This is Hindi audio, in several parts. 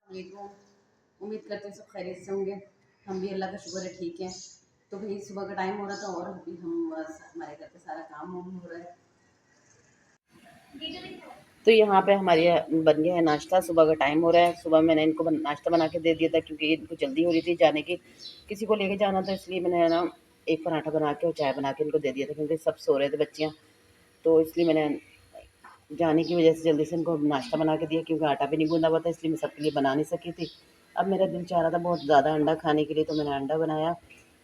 वालेकुम। उम्मीद करते हैं सब खैरियत से होंगे। हम भी अल्लाह का शुक्र है ठीक है। तो भाई सुबह का टाइम हो रहा था और अभी हम बस हमारे घर पे सारा काम वाम हो रहा है। तो यहाँ पे हमारे बन गया है नाश्ता। सुबह का टाइम हो रहा है। सुबह मैंने इनको नाश्ता बना के दे दिया था क्योंकि इनको जल्दी हो रही थी जाने की, किसी को लेके जाना था, इसलिए मैंने ना एक पराठा बना के और चाय बना के इनको दे दिया था क्योंकि सब सो रहे थे बच्चियाँ। तो इसलिए मैंने जाने की वजह से जल्दी से इनको नाश्ता बना के दिया क्योंकि आटा भी नहीं गूंदा हुआ था, इसलिए मैं सबके लिए बना नहीं सकी थी। अब मेरा दिल चाह रहा था बहुत ज़्यादा अंडा खाने के लिए, तो मैंने अंडा बनाया।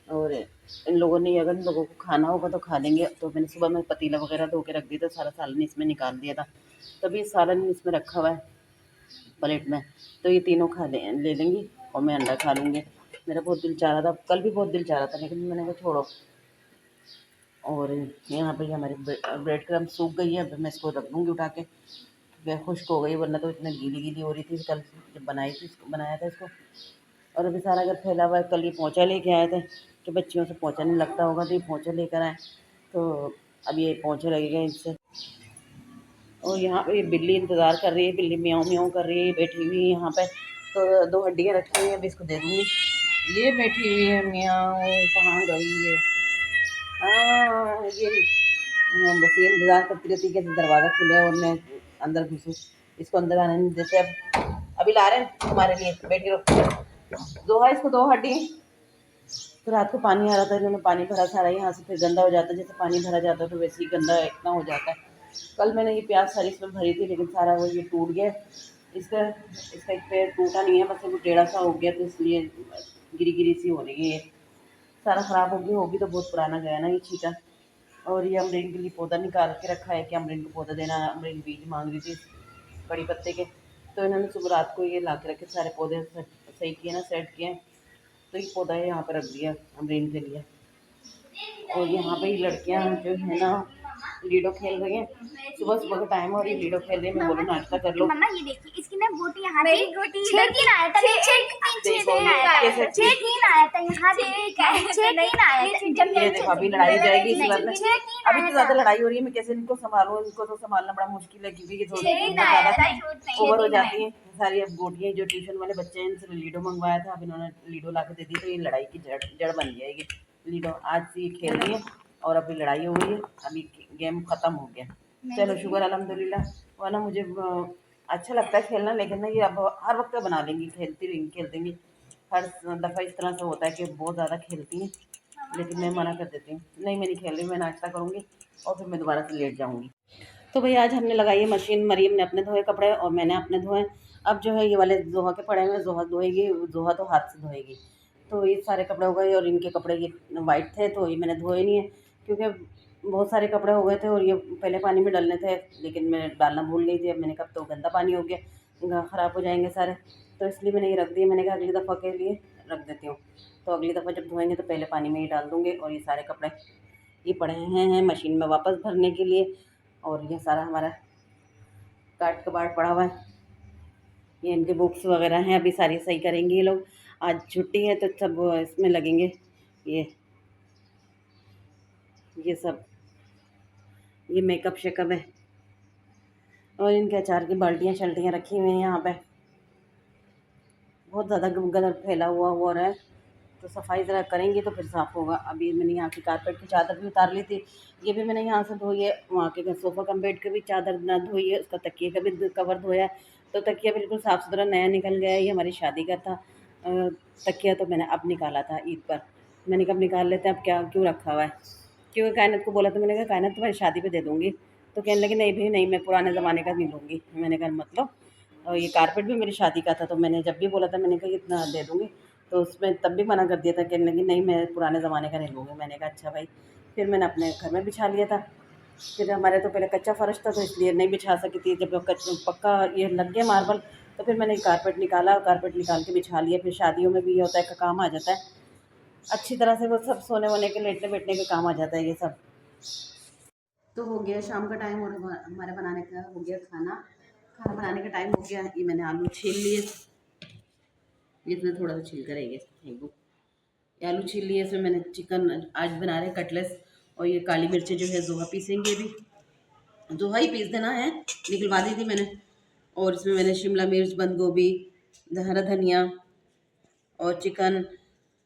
और इन लोगों ने, अगर इन लोगों को खाना होगा तो खा लेंगे, तो मैंने सुबह में पतीला वगैरह धो के रख दिया था, सारा सालन इसमें निकाल दिया था, तभी सालन इसमें रखा हुआ है प्लेट में। तो ये तीनों ले लेंगी और मैं अंडा खा लूँगी। मेरा बहुत दिल चाह रहा था, कल भी बहुत दिल चाह रहा था, लेकिन मैंने कहा छोड़ो। और यहाँ पे हमारी ब्रेड क्रम्ब सूख गई है, अब मैं इसको रख दूँगी उठा के, वह खुश्क हो गई, वरना तो इतना गीली गीली हो रही थी कल जब बनाया था इसको। और अभी सारा घर फैला हुआ है। कल ये पोंछा लेके आए थे कि बच्चियों से पोंछा नहीं लगता होगा, तो ये पोंछा लेकर आए, तो अब ये पोंछे लगेगा इनसे। और यहाँ पे ये बिल्ली इंतज़ार कर रही है, बिल्ली म्याऊं म्याऊं कर रही है, बैठी हुई है यहाँ पे। तो 2 हड्डियाँ रखी हुई हैं, अभी इसको दे दूँगी। ये बैठी हुई है म्याऊं, कहाँ गई है? ये बस ये इंतज़ार करती रहती है कि दरवाज़ा खुले और मैं अंदर घुसूँ। इसको अंदर आने नहीं देते। अब अभी ला रहे हैं तुम्हारे लिए, बैठी रहो। दो है इसको 2 हड्डी। तो रात को पानी आ रहा था, इन्होंने पानी भरा सारा, यहाँ से फिर गंदा हो जाता है, जैसे पानी भरा जाता है तो वैसे ही गंदा इतना हो जाता है। कल मैंने ये प्याज सारी इसमें भरी थी, लेकिन सारा वो ये टूट गया। इसका इसका एक पैर टूटा नहीं है, बस वो टेढ़ा सा हो गया, तो इसलिए गिरी गिरी सी हो रही है ये, सारा ख़राब हो गया। होगी तो बहुत पुराना गया ना ये छीटा। और ये अमरीन के लिए पौधा निकाल के रखा है कि अमरीन को पौधा देना है। अमरीन बीज मांग रही थी कड़ी पत्ते के, तो इन्होंने सुबह रात को ये ला के रखे, सारे पौधे सही किए ना, सेट किए। तो ये पौधा यहाँ पर रख दिया अमरीन के लिए। और यहाँ पे लड़कियाँ जो है ना लीडो खेल रही हैं, सुबह सुबह का टाइम और ये लीडो खेल रही है। मैं बोली नाश्ता कर लो। मम्मा ये देखिए, इसकी ना गोटी यहाँ मेरी गोटी 6 3 आया था, 6 3 आया था, 6 3 आया था यहाँ, 6 3 आया था। जब ये देखो अभी लड़ाई जाएगी इस बार में। अभी तो ज़्यादा लड़ाई हो रही है, मैं कैसे इनको संभालूँ? इनको तो संभालना बड़ा मुश्किल है क्योंकि ये थोड़ी ज़्यादा ओवर हो जाती है सारी। अब गोटियाँ जो ट्यूशन वाले बच्चे हैं इनसे लीडो मंगवाया था, अब इन्होंने लीडो ला के दे दी, तो ये लड़ाई की जड़ बन जाएगी। लीडो आज से ये खेल रही है और अभी लड़ाई हो गई है, अभी गेम ख़त्म हो गया। चलो शुक्र अल्हम्दुलिल्लाह। वरना मुझे अच्छा लगता है खेलना, लेकिन ना ये अब हर वक्त बना लेंगी, खेल देंगी। हर दफ़ा इस तरह से होता है कि बहुत ज़्यादा खेलती हैं, लेकिन मैं मना कर देती हूँ, नहीं मैं नहीं खेल रही, मैं नाश्ता करूँगी और फिर मैं दोबारा से लेट जाऊँगी। तो भई आज हमने लगाई है मशीन, मरीम ने अपने धोए कपड़े और मैंने अपने धोए। अब जो है ये वाले जोहा के पड़े हुए हैं, जोहा धोएगी, जोहा तो हाथ से धोएगी। तो ये सारे कपड़े हो गए और इनके कपड़े ये वाइट थे तो ये मैंने धोए नहीं है क्योंकि बहुत सारे कपड़े हो गए थे और ये पहले पानी में डालने थे, लेकिन मैं डालना भूल गई थी। अब मैंने कहा तो गंदा पानी हो गया, ख़राब हो जाएंगे सारे, तो इसलिए मैंने ये रख दिए। मैंने कहा अगली दफ़ा के लिए रख देती हूँ, तो अगली दफ़ा जब धोएंगे तो पहले पानी में ही डाल दूँगे। और ये सारे कपड़े ये पड़े हैं मशीन में वापस भरने के लिए। और ये सारा हमारा काट कबाड़ पड़ा हुआ है, ये इनके बुक्स वगैरह हैं, अभी सारी सही करेंगे ये लोग। आज छुट्टी है तो सब इसमें लगेंगे। ये सब ये मेकअप शेकअप है और इनके अचार की बाल्टियाँ शल्टियाँ रखी हुई हैं यहाँ पे। बहुत ज़्यादा गंदर फैला हुआ रहा है, तो सफाई ज़रा करेंगे तो फिर साफ़ होगा। अभी मैंने यहाँ की कारपेट की चादर भी उतार ली थी, ये भी मैंने यहाँ से धोई है। वहाँ के सोफ़ा कम बेड की भी चादर ना धोई है, उसका तकिए का भी कवर धोया है, तो तकिया बिल्कुल साफ़ सुथरा नया निकल गया है। ये हमारी शादी का था तकिया, तो मैंने अब निकाला था ईद पर। मैंने कब निकाल लेते हैं, अब क्या क्यों रखा हुआ है, क्योंकि कायनत को बोला, तो मैंने कहा कायनत तुम्हारी शादी पे दे दूँगी, तो कहने लगी नहीं भी नहीं, मैं पुराने ज़माने का नहीं लूँगी। मैंने कहा मतलब, और ये कारपेट भी मेरी शादी का था, तो मैंने जब भी बोला था मैंने कहा इतना दे दूँगी, तो उसमें तब भी मना कर दिया था, कहने लगी नहीं मैं पुराने ज़माने का नहीं लूँगी। मैंने कहा अच्छा भाई। फिर मैंने अपने घर में बिछा लिया था, फिर हमारे तो पहले कच्चा फ़र्श था तो इसलिए नहीं बिछा सकी थी। जब पक्का ये लग गया मार्बल, तो फिर मैंने कारपेट निकाला, कारपेट निकाल के बिछा लिया। फिर शादियों में भी ये होता है कि काम आ जाता है अच्छी तरह से, वो सब सोने वोने के लेटने बैठने के काम आ जाता है ये सब। तो हो गया शाम का टाइम और हमारे बनाने का हो गया खाना बनाने का टाइम हो गया। ये मैंने आलू छील लिए, इसमें थोड़ा सा छिल कर रहेगा ये आलू छील लिए। इसमें मैंने चिकन आज बना रहे कटलेस, और ये काली मिर्चें जो है जोहा पीसेंगे, अभी जोहा ही पीस देना है, निकलवा दी थी मैंने। और इसमें मैंने शिमला मिर्च, बंद गोभी, हरा धनिया और चिकन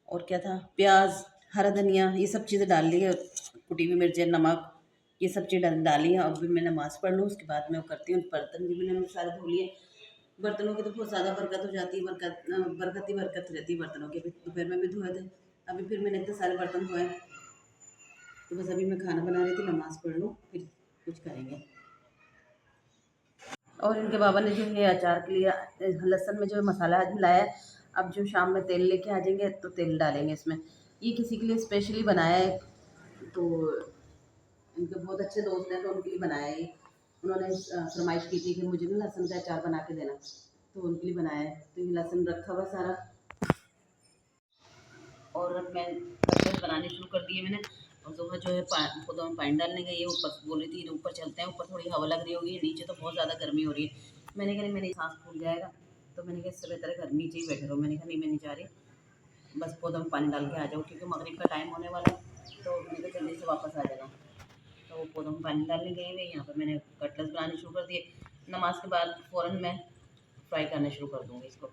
और क्या था, प्याज, हरा धनिया, ये सब चीज़ें डाल ली है, कुटी हुई मिर्चें, नमक, ये सब चीज़ डाली है। अब भी मैं नमाज़ पढ़ लूँ, उसके बाद मैं वो करती हूँ। बर्तन भी मैंने सारे धो लिए। बर्तनों की तो बहुत ज़्यादा बरकत हो जाती है, बरकत ही बरकत रहती है बर्तनों की। अभी दोपहर में भी धोए थे, अभी फिर मैंने इतने सारे बर्तन धोए। तो बस अभी मैं खाना बना रही थी, नमाज़ पढ़ लूँ फिर कुछ करेंगे। और इनके बाबा ने जो ये अचार के लिए लहसुन में जो मसाला आज मिलाया है, अब जो शाम में तेल लेके आ जाएंगे तो तेल डालेंगे इसमें। ये किसी के लिए स्पेशली बनाया है, तो इनके बहुत अच्छे दोस्त हैं तो उनके लिए बनाया है। उन्होंने फरमाइश की थी कि मुझे ना लहसुन का अचार बना के देना, तो उनके लिए बनाया है। तो ये लहसुन रखा हुआ सारा, और मैं कटलेट बनाने शुरू कर दिए मैंने। और जो है पौधों में पानी डालने गई है, ऊपर बोल रही थी ऊपर चलते हैं, ऊपर थोड़ी हवा लग रही होगी, नीचे तो बहुत ज़्यादा गर्मी हो रही है। मैंने कहा मेरी सांस फूल जाएगा, तो मैंने कहा इससे बेहतर घर नीचे ही बैठे रहो। मैंने कहा नहीं, मैं नहीं जा रही, बस पौधों में पानी डाल के आ जाओ, क्योंकि मगरिब का टाइम होने वाला है, तो मैंने कहा जल्दी से वापस आ जाना। तो वो पौधों में पानी डालने गई हुई, यहाँ पर मैंने कटलेट बनाने शुरू कर दिए। नमाज के बाद फ़ौरन मैं फ्राई करना शुरू कर दूँगी इसको,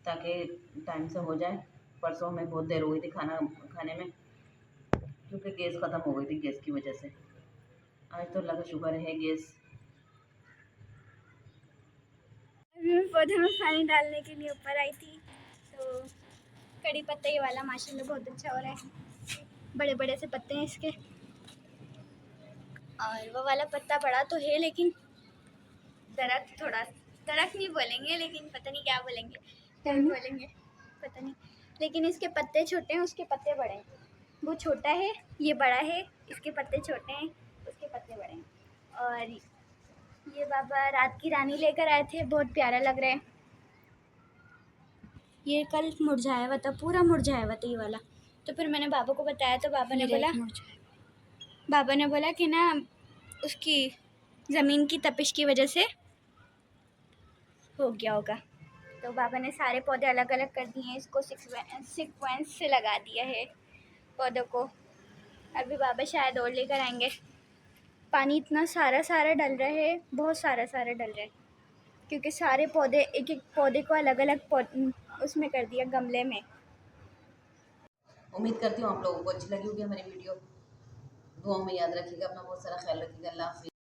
ताकि टाइम से हो जाए। परसों में बहुत देर हो गई थी खाना खाने में, क्योंकि गैस ख़त्म हो गई थी, गैस की वजह से। आज तो अल्लाह का शुक्र है गैस। मैं पौधे में पानी डालने के लिए ऊपर आई थी, तो कड़ी पत्ता ये वाला माशाल्लाह बहुत अच्छा हो रहा है, बड़े बड़े से पत्ते हैं इसके। और वो वाला पत्ता बड़ा तो है, लेकिन दरख्त थोड़ा, दरख्त नहीं बोलेंगे लेकिन पता नहीं क्या बोलेंगे, क्या बोलेंगे पता नहीं। लेकिन इसके पत्ते छोटे हैं, उसके पत्ते बड़े हैं। वो छोटा है, ये बड़ा है, इसके पत्ते छोटे हैं, उसके पत्ते बड़े हैं। और ये बाबा रात की रानी लेकर आए थे, बहुत प्यारा लग रहा है। ये कल मुरझाया हुआ था, पूरा मुरझाया हुआ था ये वाला। तो फिर मैंने बाबा को बताया, तो बाबा ने बोला कि ना उसकी ज़मीन की तपिश की वजह से हो गया होगा। तो बाबा ने सारे पौधे अलग अलग कर दिए हैं, इसको सीक्वेंस से लगा दिया है पौधों को। अभी बाबा शायद और लेकर आएंगे। पानी इतना सारा सारा डल रहा है, बहुत सारा सारा डल रहा है, क्योंकि सारे पौधे, एक एक पौधे को अलग अलग उसमें कर दिया, गमले में। उम्मीद करती हूँ आप लोगों को अच्छी लगी होगी हमारी वीडियो। दुआओं में याद रखिएगा, अपना बहुत सारा ख्याल रखिएगा। अल्लाह हाफ़िज़।